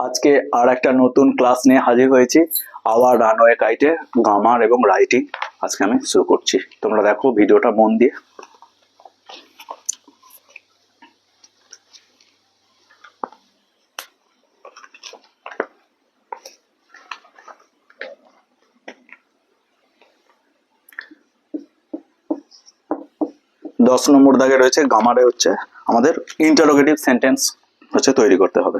আজকে আর একটা নতুন ক্লাস নিয়ে হাজির হয়েছি। আবার রানওয়ে কাইটে গ্রামার এবং রাইটিং আজকে আমি শুরু করছি। তোমরা দেখো ভিডিওটা মন দিয়ে। দশ নম্বর দাগে রয়েছে গ্রামারে হচ্ছে আমাদের ইন্টারোগেটিভ সেন্টেন্স হচ্ছে তৈরি করতে হবে।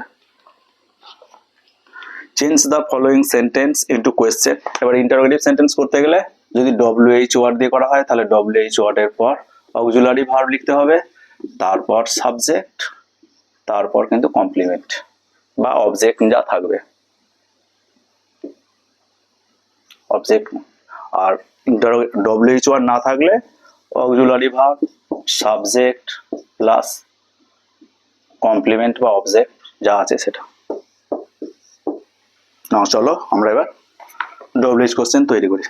Change the following sentence into question. এবার ইন্টারোগেটিভ সেন্টেন্স করতে গেলে যদি ডব্লিউএইচ ওয়ার্ড দিয়ে করা হয় তাহলে ডব্লিউএইচ ওয়ার্ডের পর অক্সিলারি ভার্ব লিখতে হবে, তারপর সাবজেক্ট, তারপর কিন্তু কমপ্লিমেন্ট বা অবজেক্ট যা থাকবে অবজেক্ট। আর ডব্লিউএইচ ওয়ার্ড না থাকলে auxiliary verb, subject plus complement বা অবজেক্ট যা আছে সেটা। না চলো আমরা এবার ডব্লিউএইচ কোশ্চেন তৈরি করি।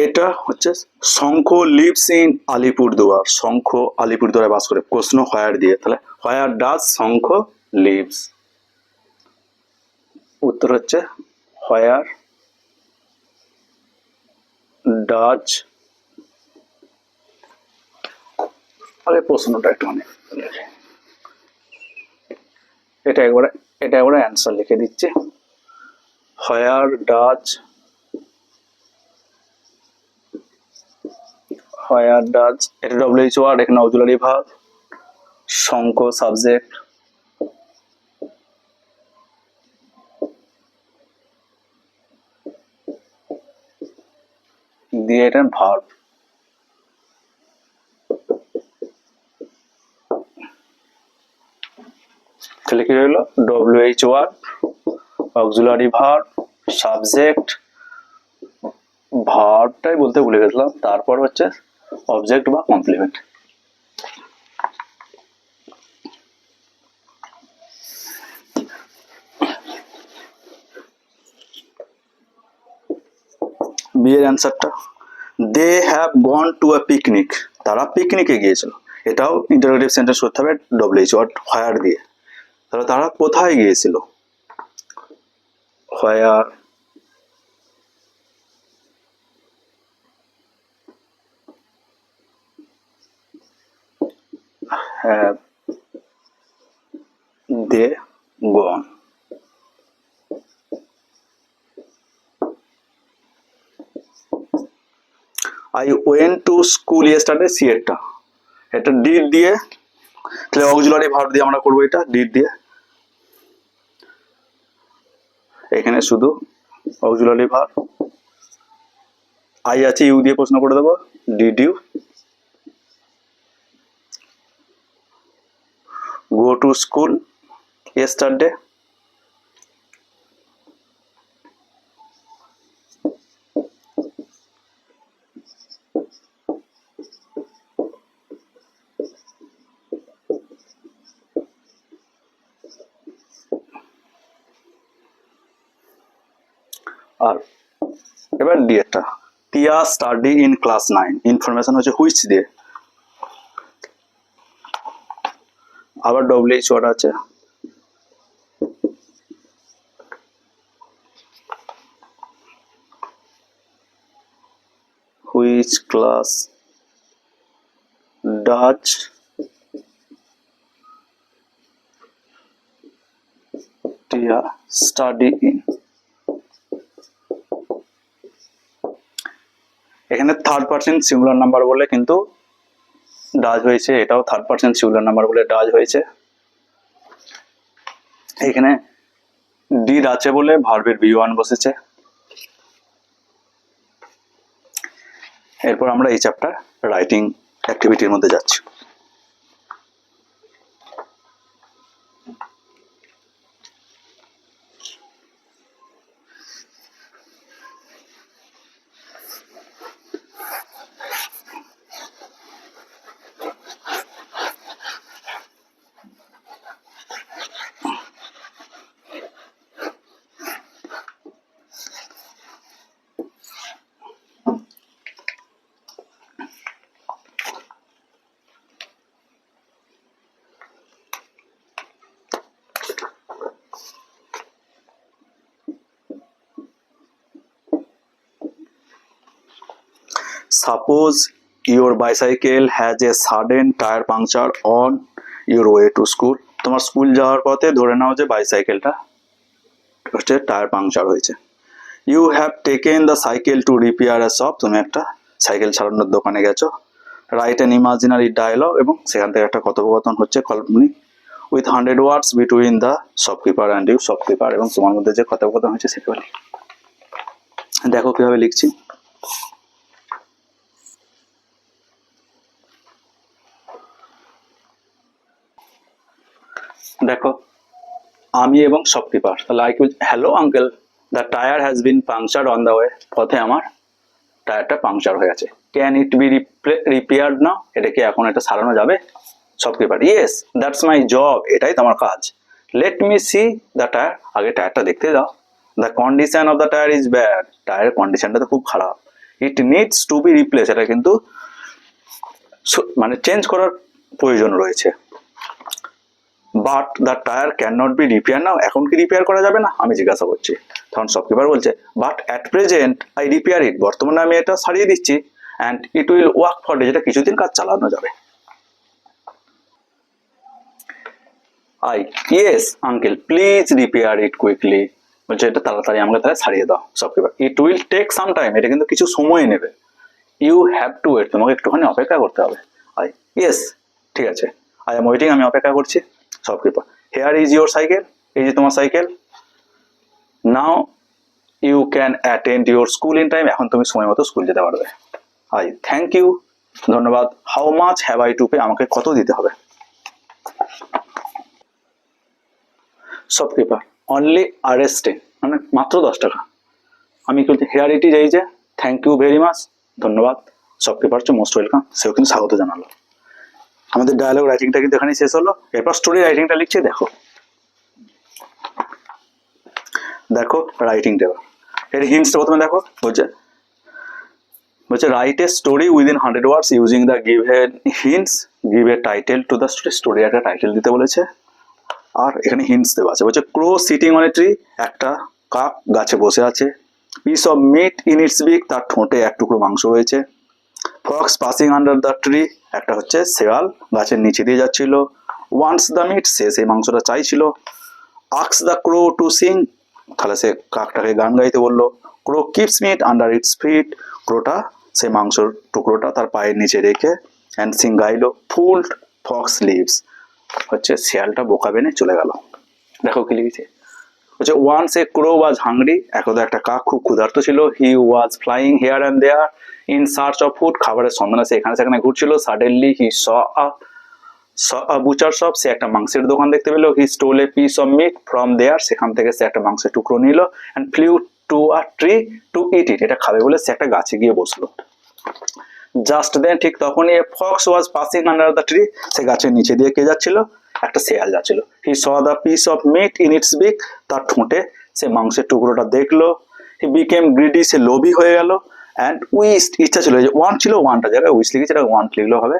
এটা হচ্ছে শঙ্খ লিভস ইন আলিপুরদুয়ার। শঙ্খ আলিপুরদুয়ারে বাস করে। প্রশ্ন হোয়ার দিয়ে, তাহলে হোয়ার ডাজ শঙ্খ লিভস? উত্তর হচ্ছে হোয়ার ডাজ, আরে প্রশ্নটা একটু মানে এটা একবারে অ্যান্সার লিখে দিচ্ছি। হোয়ার ডাজ এটা ডব্লিউএইচ ওয়ার্ড, এখানে অক্সিলারি ভার্ব, শঙ্খ সাবজেক্ট, দিয়ে এটা ভার্ব। তাহলে কি রইল? WH word, auxiliary verb, subject, ভার্বটাই বলতে ভুলে গেছিলাম, তারপর হচ্ছে অবজেক্ট বা কমপ্লিমেন্ট। বিয়ের অ্যান্সারটা they have gone to a picnic. তারা পিকনিকে গিয়েছিল। এটাও ইন্টারোগেটিভ সেন্টেন্স করতে হবে ডব্লিউএইচ ওয়ার্ড হোয়ার দিয়ে। তাহলে তারা কোথায় গিয়েছিল? Where have they gone? I went to school yesterday, সি এরটা, এটা ডিড দিয়ে, তাহলে অক্সিলারি ভার্ব দিয়ে আমরা করবো এটা ডিড দিয়ে। এখানে শুধু অক্সিলারি ভার্ব, আই আছে ইউ দিয়ে প্রশ্ন করে দেবো, did you go to school yesterday? আর এবার ডি একটা, Tia study in class 9, information হচ্ছে হুইচ দিয়ে, আবার ডব্লিউএইচ ওয়ার্ড আছে, which class does Tia study in. এখানে থার্ড পার্সন সিঙ্গুলার নাম্বার বলে কিন্তু ডাজ হয়েছে, এটাও থার্ড পার্সন সিঙ্গুলার নাম্বার বলে ডাজ হয়েছে। এখানে ডিড আছে বলে ভার্বের বি1 বসেছে। এরপর আমরা এই চ্যাপ্টার রাইটিং অ্যাক্টিভিটির মধ্যে যাচ্ছি। Suppose your bicycle has a sudden tyre puncture on your way to school. তোমার স্কুল যাওয়ার পথে ধরে নাও যে বাইসাইকেলটা হচ্ছে টায়ার পাংচার হয়েছে। You have taken the cycle to repair a shop. তুমি একটা সাইকেল সারানোর দোকানে গেছো। রাইট অ্যান ইমাজিনারি ডায়লগ, এবং সেখান থেকে একটা কথোপকথন হচ্ছে কাল্পনিক, with 100 words between the shopkeeper and you. Shopkeeper এবং তোমার মধ্যে যে কথোপকথন হচ্ছে সেটা বলি। দেখো কিভাবে লিখছি। দেখো আমি এবং শপকিপার, তাহলে I quiz hello uncle, the tyre has been puncture on the way. পথে আমার টায়ারটা পাংচার হয়ে আছে। Can it be repaired now? এটা কি এখন এটা সারানো যাবে? Shopkeeper yes that's my job, এটাই তোমার কাজ। Let me see the tyre, আগে টায়ারটা দেখতে দাও। The condition of the tyre is bad, টায়ারের কন্ডিশনটা তো খুব খারাপ। It needs to be replace, এটা কিন্তু মানে চেঞ্জ করার প্রয়োজন রয়েছে। But the tyre can not be repair now, এখন কি রিপেয়ার করা যাবে না? আমি জিজ্ঞাসা করছি। তখন শপকিপার বলছে but at present I repair it, বর্তমানে আমি এটা সারিয়ে দিচ্ছি। And it will work for day, যেটা কিছুদিন কাজ চালানো যাবে। I yes uncle please repair it quickly, বলছে এটা তাড়াতাড়ি আমাকে তাহলে সারিয়ে দাও। Shopkeeper it will take some time, এটা কিন্তু কিছু সময় নেবে। ইউ হ্যাভ টু ওয়েট, তোমাকে একটুখানি অপেক্ষা করতে হবে। আই ইয়েস ঠিক আছে, আই এম ওয়েটিং, আমি অপেক্ষা করছি। Shopkeeper here is your cycle, এই যে তোমার সাইকেল। Now you can attend your school in time, এখন তুমি সময় মতো স্কুল যেতে পারবে। আই থ্যাংক ইউ, ধন্যবাদ। How much have I to pay, আমাকে কত দিতে হবে? শপকিপার অনলি আরেস্টিং, মানে মাত্র 10 টাকা। আমি বলছি হেয়ার ইট ইজ, এই যে থ্যাংক ইউ ভেরি মাচ, ধন্যবাদ। শপকিপার হচ্ছে মোস্ট ওয়েলকাম, সেও কিন্তু স্বাগত জানালো। আমাদের ডায়ালগ রাইটিংটা কিন্তু এখানেই শেষ হলো। এরপর স্টোরি রাইটিংটা লিখছি, দেখো দেখো রাইটিংটা। এর হিন্টসটা প্রথমে দেখো, বলছে write a story within 100 words using the given hints, give a title to the story, story একটা টাইটেল দিতে বলেছে। আর এখানে হিন্টস দেওয়া আছে, বলছে crow sitting on a tree, একটা কাক গাছে বসে আছে। Piece of meat in its beak, তার ঠোঁটে এক টুকরো মাংস রয়েছে। Fox passing under the tree, একটা হচ্ছে শেয়াল গাছের নিচে দিয়ে যাচ্ছিল। ওয়ান্টস দ্য মিট, সে সেই মাংসটা চাইছিল। Asks the crow to sing, তাহলে সে কাকটাকে গান গাইতে বললো। Crow keeps meat under its feet, ক্রোটা সেই মাংসর টুকরোটা তার পায়ের নিচে রেখে অ্যান্ড সিং গাইলো। ফুল ফক্স লিভস, হচ্ছে শিয়ালটা বোকা বেনে চলে গেল। দেখো কি লিখেছে, হচ্ছে once a crow was hungry, একদা একটা কাক খুব ক্ষুধার্ত ছিল। He was flying here and there in search of food, খাবারের সন্ধানে সে এখানে সেখানে ঘুরছিল। Suddenly he saw a butcher shop, সে একটা মাংসের দোকান দেখতে পেলো। He stole a piece of meat from there, সেখান থেকে সে একটা মাংসের টুকরো নিল। And flew to a tree to eat it, এটা খাবে বলে সে একটা গাছে গিয়ে বসলো। জাস্ট দেন, ঠিক তখনই a fox was passing under the tree, সে গাছের নিচে দিয়ে কে যাচ্ছিল? একটা শেয়াল যাচ্ছিল। He saw the piece of meat in its beak, তার ঠোঁটে সে মাংসের টুকরোটা দেখলো। হি বিকেম গ্রিডি, সে লোভী হয়ে গেল। অ্যান্ড উইশ, ইচ্ছা ছিল, যে ওয়ান ছিল, ওয়ানটা জায়গায় উইশ লিখেছে, এটা ওয়ান লিখলেও হবে।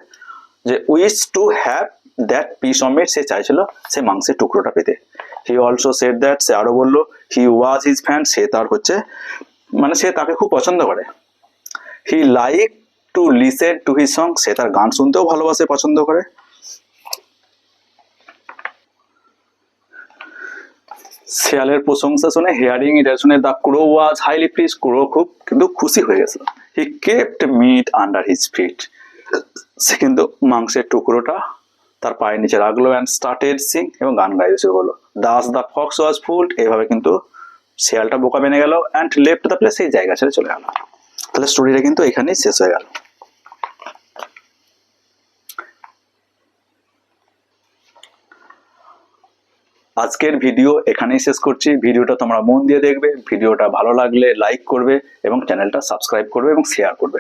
যে wish to have that piece of meat, সে চাইছিল সে মাংসের টুকরোটা পেতে। হি অলসো সেড দ্যাট, সে আরো বললো হি ওয়াজ হিজ ফ্যান, সে তার হচ্ছে মানে সে তাকে খুব পছন্দ করে। He like to listen to his song, সে তার গান শুনতেও ভালোবাসে, পছন্দ করে। শেয়ালের প্রশংসা শুনে, হেয়ারিং এটা শুনে, the crow was highly pleased, ক্রো খুব কিন্তু খুশি হয়ে গেছিল। He kept meat under his feet, সে কিন্তু মাংসের টুকরোটা তার পায়ের নিচে রাখলো। অ্যান্ড স্টার্টেড সিং, এবং গান গাইতে শুরু করলো। Das the Fox was fooled, এইভাবে কিন্তু শেয়ালটা বোকা বেনে গেল। অ্যান্ড লেফট দ্য প্লেস, সেই জায়গা ছেড়ে চলে গেল। তাহলে স্টোরিটা কিন্তু এখানেই শেষ হয়ে গেল। আজকের ভিডিও এখানেই শেষ করছি। ভিডিওটা তোমরা মন দিয়ে দেখবে, ভিডিওটা ভালো লাগলে লাইক করবে এবং চ্যানেলটা সাবস্ক্রাইব করবে এবং শেয়ার করবে।